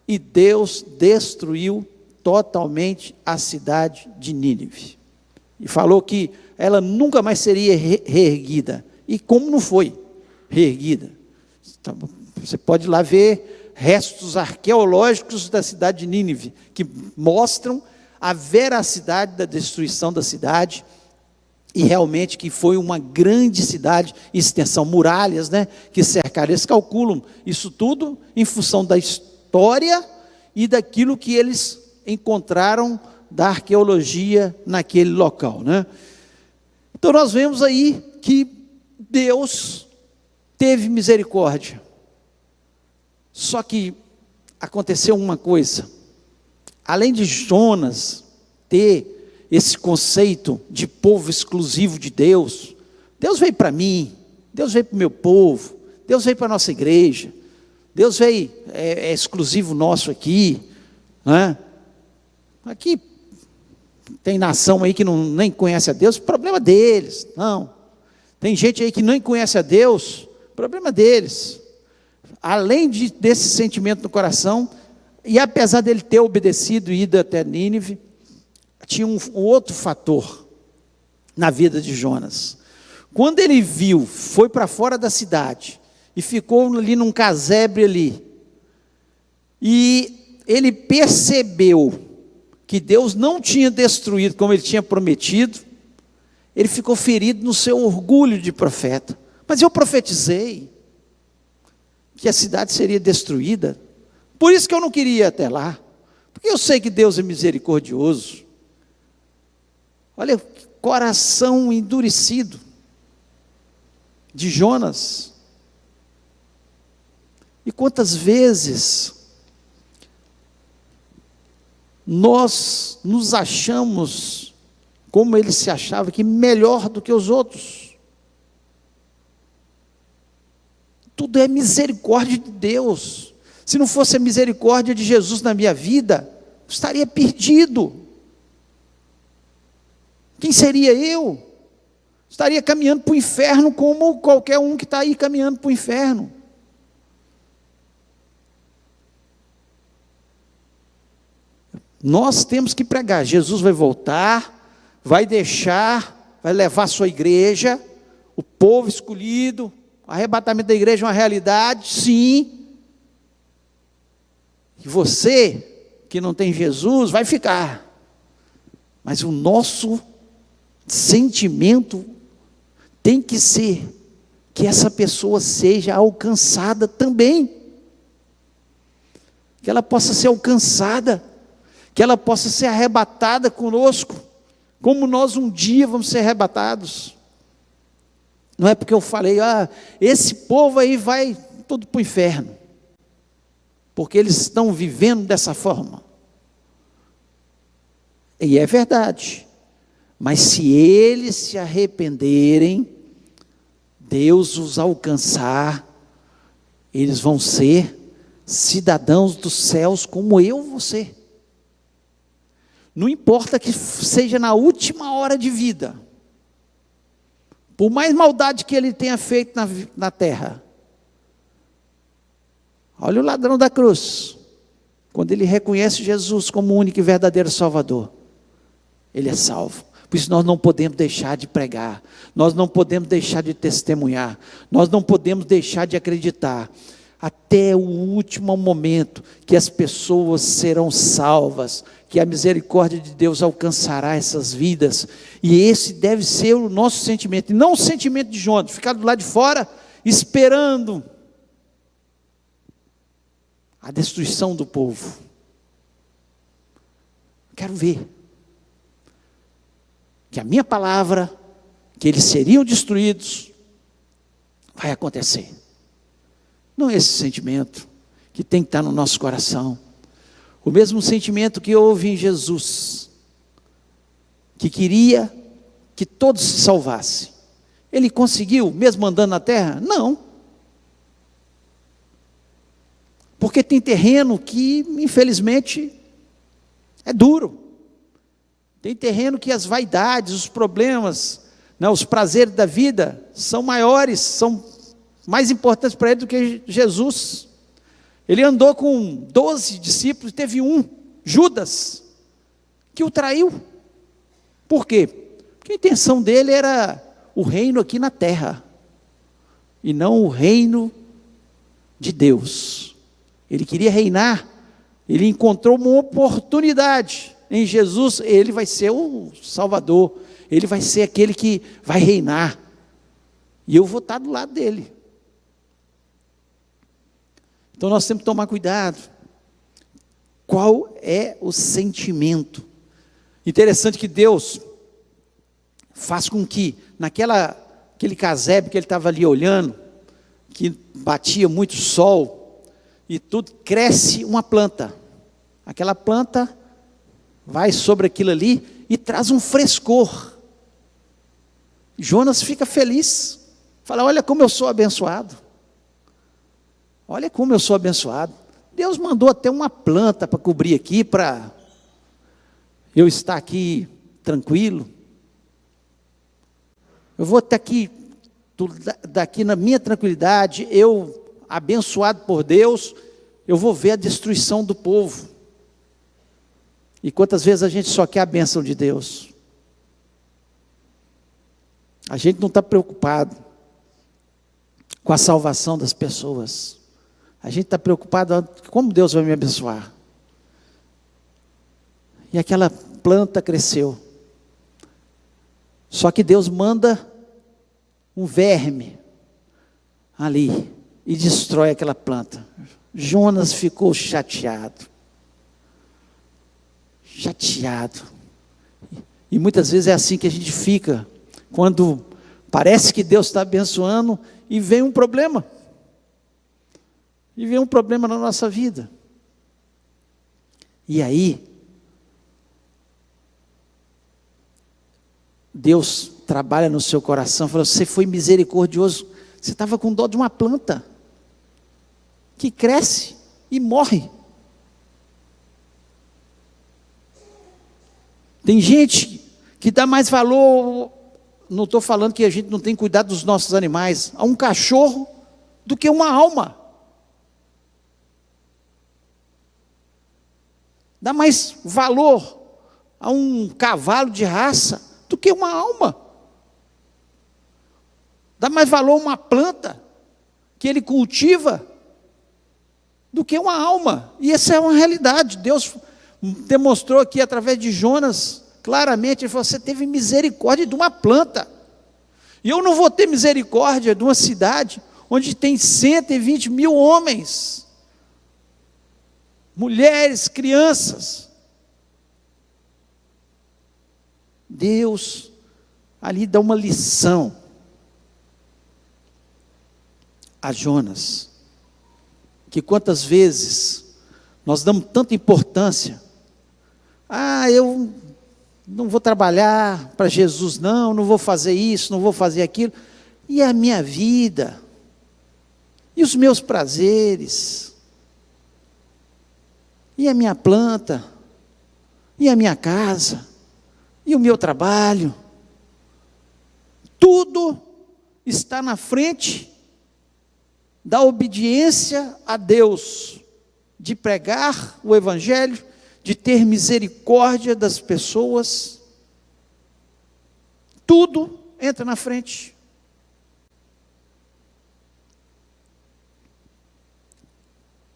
e Deus destruiu totalmente a cidade de Nínive, e falou que ela nunca mais seria reerguida, e como não foi reerguida, você pode ir lá ver restos arqueológicos da cidade de Nínive, que mostram a veracidade da destruição da cidade, e realmente que foi uma grande cidade, extensão, muralhas, né, que cercaram, eles calculam isso tudo em função da história e daquilo que eles encontraram da arqueologia naquele local, né? Então nós vemos aí que Deus teve misericórdia, só que aconteceu uma coisa, além de Jonas ter esse conceito de povo exclusivo de Deus, Deus veio para mim, Deus veio para o meu povo, Deus veio para a nossa igreja, Deus veio, é exclusivo nosso aqui, né? Aqui tem nação aí que nem conhece a Deus, problema deles, não, tem gente aí que nem conhece a Deus, problema deles, além desse sentimento no coração, e apesar dele ter obedecido e ido até Nínive, tinha um outro fator na vida de Jonas. Quando ele viu, foi para fora da cidade, e ficou ali num casebre ali, e ele percebeu que Deus não tinha destruído como ele tinha prometido, ele ficou ferido no seu orgulho de profeta. Mas eu profetizei que a cidade seria destruída, por isso que eu não queria ir até lá, porque eu sei que Deus é misericordioso. Olha, que coração endurecido de Jonas. E quantas vezes nós nos achamos como ele se achava que melhor do que os outros. Tudo é misericórdia de Deus. Se não fosse a misericórdia de Jesus na minha vida, eu estaria perdido. Quem seria eu? Estaria caminhando para o inferno como qualquer um que está aí caminhando para o inferno. Nós temos que pregar. Jesus vai voltar, vai deixar, vai levar a sua igreja, o povo escolhido. O arrebatamento da igreja é uma realidade, sim. E você, que não tem Jesus, vai ficar. Mas o nosso sentimento tem que ser que essa pessoa seja alcançada também. Que ela possa ser alcançada, que ela possa ser arrebatada conosco, como nós um dia vamos ser arrebatados. Não é porque eu falei, esse povo aí vai tudo para o inferno, porque eles estão vivendo dessa forma. E é verdade, mas se eles se arrependerem, Deus os alcançar, eles vão ser cidadãos dos céus como eu e você. Não importa que seja na última hora de vida, por mais maldade que ele tenha feito na terra. Olha o ladrão da cruz, quando ele reconhece Jesus como o único e verdadeiro Salvador, ele é salvo. Por isso nós não podemos deixar de pregar, nós não podemos deixar de testemunhar, nós não podemos deixar de acreditar, até o último momento que as pessoas serão salvas, que a misericórdia de Deus alcançará essas vidas, e esse deve ser o nosso sentimento, e não o sentimento de Jonas, ficar do lado de fora, esperando a destruição do povo. Quero ver que a minha palavra, que eles seriam destruídos, vai acontecer. Não é esse sentimento que tem que estar no nosso coração. O mesmo sentimento que houve em Jesus, que queria que todos se salvassem. Ele conseguiu, mesmo andando na terra? Não. Porque tem terreno que, infelizmente, é duro. Tem terreno que as vaidades, os problemas, os prazeres da vida são maiores, são mais importantes para ele do que Jesus. Ele andou com 12 discípulos, teve um, Judas, que o traiu. Por quê? Porque a intenção dele era o reino aqui na terra, e não o reino de Deus. Ele queria reinar, ele encontrou uma oportunidade em Jesus, ele vai ser o Salvador, ele vai ser aquele que vai reinar, e eu vou estar do lado dele. Então nós temos que tomar cuidado. Qual é o sentimento? Interessante que Deus faz com que, aquele casebre que ele estava ali olhando, que batia muito sol, e tudo, cresce uma planta. Aquela planta vai sobre aquilo ali e traz um frescor. Jonas fica feliz, fala, olha como eu sou abençoado. Olha como eu sou abençoado. Deus mandou até uma planta para cobrir aqui, para eu estar aqui tranquilo. Eu vou estar aqui, daqui na minha tranquilidade, eu abençoado por Deus, eu vou ver a destruição do povo. E quantas vezes a gente só quer a bênção de Deus? A gente não está preocupado com a salvação das pessoas. A gente está preocupado como Deus vai me abençoar. E aquela planta cresceu. Só que Deus manda um verme ali e destrói aquela planta. Jonas ficou chateado. E muitas vezes é assim que a gente fica, quando parece que Deus está abençoando e vem um problema. E vem um problema na nossa vida. E aí, Deus trabalha no seu coração, fala: você foi misericordioso, você estava com dó de uma planta, que cresce e morre. Tem gente que dá mais valor, não estou falando que a gente não tem cuidado dos nossos animais, a um cachorro do que uma alma. Dá mais valor a um cavalo de raça do que uma alma. Dá mais valor a uma planta que ele cultiva do que uma alma. E essa é uma realidade. Deus demonstrou aqui através de Jonas, claramente, ele falou: você teve misericórdia de uma planta, e eu não vou ter misericórdia de uma cidade onde tem 120 mil homens, mulheres, crianças. Deus ali dá uma lição a Jonas, que quantas vezes nós damos tanta importância: eu não vou trabalhar para Jesus, não vou fazer isso, não vou fazer aquilo, e a minha vida, e os meus prazeres, e a minha planta, e a minha casa, e o meu trabalho, tudo está na frente da obediência a Deus, de pregar o Evangelho, de ter misericórdia das pessoas. Tudo entra na frente.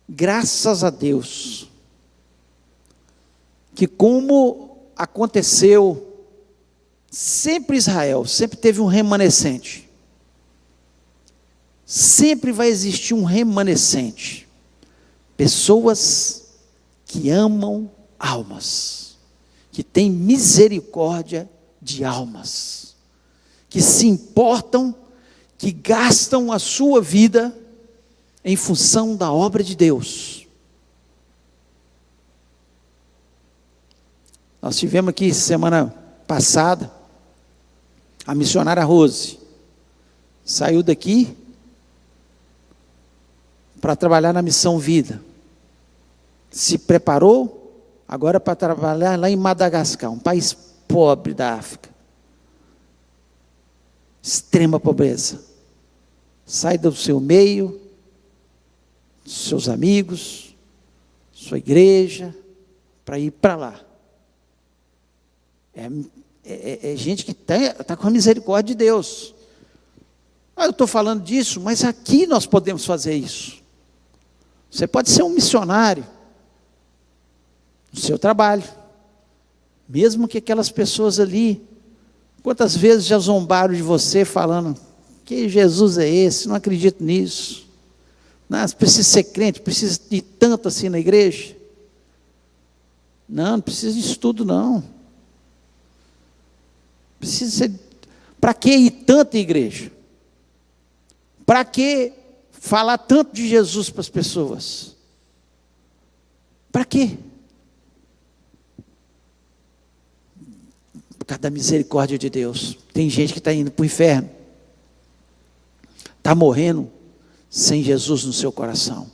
Graças a Deus, que como aconteceu, sempre Israel, sempre teve um remanescente. Sempre vai existir um remanescente. Pessoas que amam almas, que têm misericórdia de almas, que se importam, que gastam a sua vida em função da obra de Deus. Nós tivemos aqui semana passada a missionária Rose, saiu daqui para trabalhar na Missão Vida, se preparou agora para trabalhar lá em Madagascar, um país pobre da África, extrema pobreza. Sai do seu meio, dos seus amigos, sua igreja, para ir para lá. É gente que está com a misericórdia de Deus. Eu estou falando disso, mas aqui nós podemos fazer isso. Você pode ser um missionário no seu trabalho, mesmo que aquelas pessoas ali, quantas vezes já zombaram de você, falando: que Jesus é esse? Não acredito nisso. Não, precisa ser crente, precisa ir tanto assim na igreja. Não precisa disso tudo, não. Precisa ser. Para que ir tanto à igreja? Para que falar tanto de Jesus para as pessoas? Para quê? Por causa da misericórdia de Deus. Tem gente que está indo para o inferno, está morrendo sem Jesus no seu coração.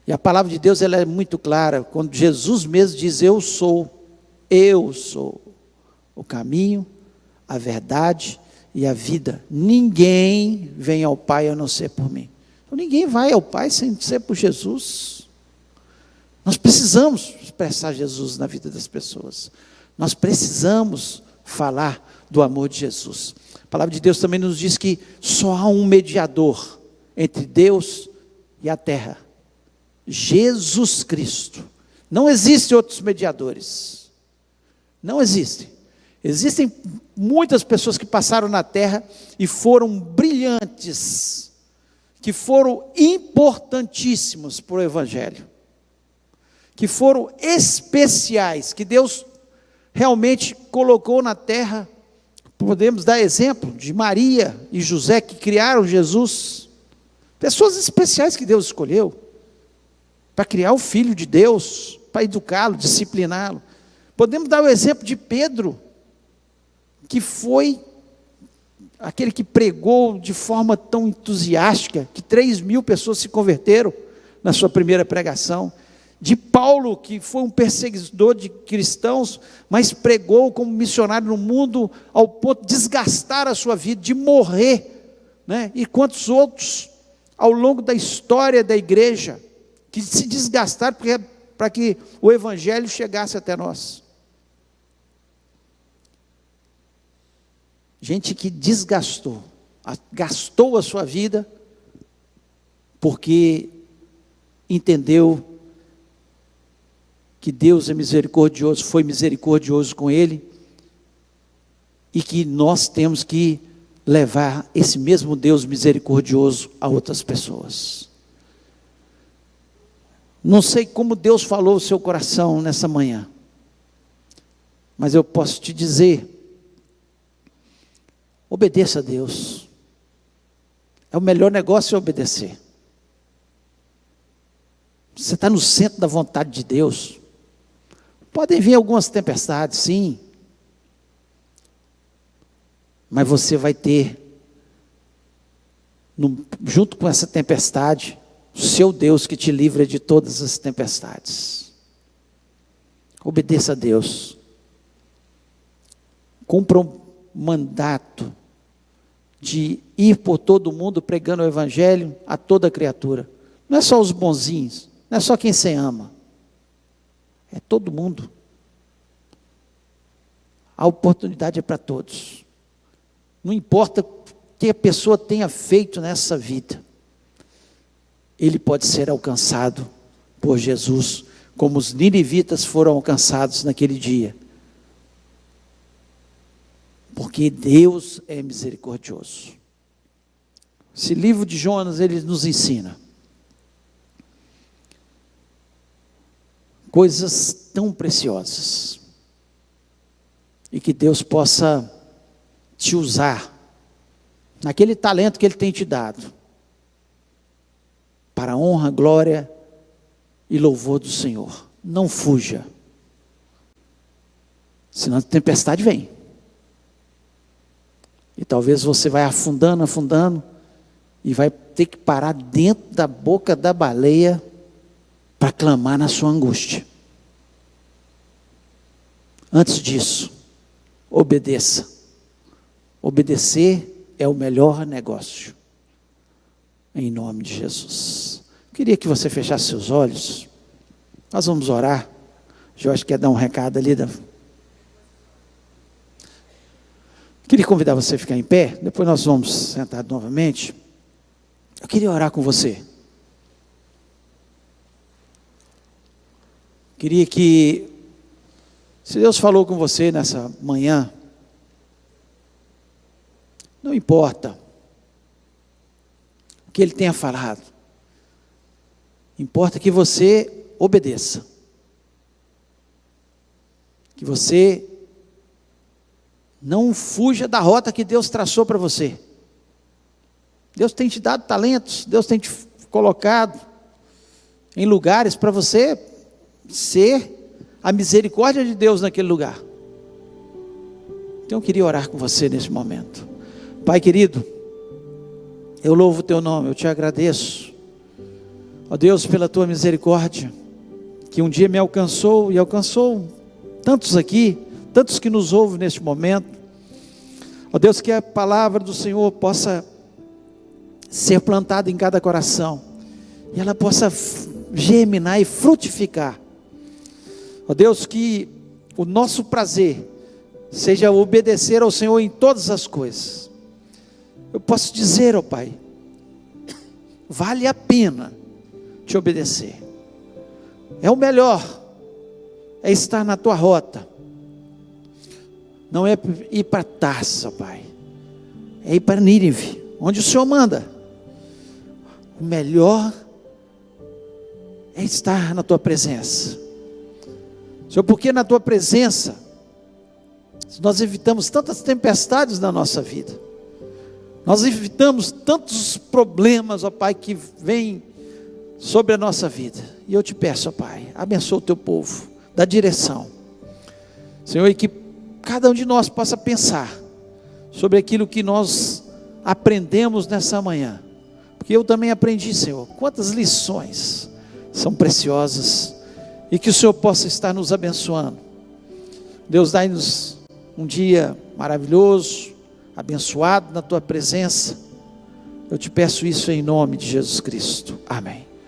E a palavra de Deus, ela é muito clara, quando Jesus mesmo diz: eu sou o caminho, a verdade e a vida. Ninguém vem ao Pai a não ser por mim. Então, ninguém vai ao Pai sem ser por Jesus. Nós precisamos expressar Jesus na vida das pessoas. Nós precisamos falar do amor de Jesus. A palavra de Deus também nos diz que só há um mediador entre Deus e a terra: Jesus Cristo. Não existem outros mediadores. Não existem. Existem muitas pessoas que passaram na terra e foram brilhantes, que foram importantíssimos para o Evangelho, que foram especiais, que Deus realmente colocou na terra. Podemos dar exemplo de Maria e José, que criaram Jesus, pessoas especiais que Deus escolheu para criar o Filho de Deus, para educá-lo, discipliná-lo. Podemos dar o exemplo de Pedro, que foi aquele que pregou de forma tão entusiástica, que 3.000 pessoas se converteram na sua primeira pregação, de Paulo, que foi um perseguidor de cristãos, mas pregou como missionário no mundo, ao ponto de desgastar a sua vida, de morrer, né? E quantos outros, ao longo da história da igreja, que se desgastaram para que o evangelho chegasse até nós. Gente que gastou a sua vida, porque entendeu que Deus é misericordioso, foi misericordioso com ele, e que nós temos que levar esse mesmo Deus misericordioso a outras pessoas. Não sei como Deus falou o seu coração nessa manhã, mas eu posso te dizer: obedeça a Deus. É o melhor negócio obedecer. Você está no centro da vontade de Deus. Podem vir algumas tempestades, sim, mas você vai ter, junto com essa tempestade, o seu Deus que te livra de todas as tempestades. Obedeça a Deus. Cumpra um mandato de ir por todo mundo pregando o evangelho a toda criatura. Não é só os bonzinhos, não é só quem você ama, é todo mundo. A oportunidade é para todos. Não importa o que a pessoa tenha feito nessa vida, ele pode ser alcançado por Jesus, como os ninivitas foram alcançados naquele dia. Porque Deus é misericordioso. Esse livro de Jonas, ele nos ensina coisas tão preciosas, e que Deus possa te usar naquele talento que Ele tem te dado, para a honra, glória e louvor do Senhor. Não fuja, senão a tempestade vem, e talvez você vai afundando, e vai ter que parar dentro da boca da baleia, para clamar na sua angústia. Antes disso, obedeça. Obedecer é o melhor negócio, em nome de Jesus. Queria que você fechasse seus olhos, nós vamos orar. Jorge quer dar um recado ali. Queria convidar você a ficar em pé, depois nós vamos sentar novamente. Eu queria orar com você. Queria que, se Deus falou com você nessa manhã, não importa o que Ele tenha falado, importa que você obedeça, que você não fuja da rota que Deus traçou para você. Deus tem te dado talentos, Deus tem te colocado em lugares para você ser a misericórdia de Deus naquele lugar. Então eu queria orar com você nesse momento. Pai querido, eu louvo o teu nome, eu te agradeço, ó Deus, pela tua misericórdia, que um dia me alcançou e alcançou tantos aqui, tantos que nos ouvem neste momento. Ó Deus, que a palavra do Senhor possa ser plantada em cada coração, e ela possa germinar e frutificar. Ó Deus, que o nosso prazer seja obedecer ao Senhor em todas as coisas. Eu posso dizer, ó Pai, vale a pena te obedecer. É o melhor, é estar na tua rota. Não é ir para Tarsa, Pai, é ir para Nínive, onde o Senhor manda. O melhor é estar na tua presença, Senhor, porque na tua presença nós evitamos tantas tempestades na nossa vida, nós evitamos tantos problemas, ó Pai, que vêm sobre a nossa vida. E eu te peço, ó Pai, abençoa o teu povo, dá direção, Senhor, e que cada um de nós possa pensar sobre aquilo que nós aprendemos nessa manhã, porque eu também aprendi, Senhor, quantas lições são preciosas, e que o Senhor possa estar nos abençoando. Deus, dai-nos um dia maravilhoso, abençoado na Tua presença. Eu te peço isso em nome de Jesus Cristo, amém.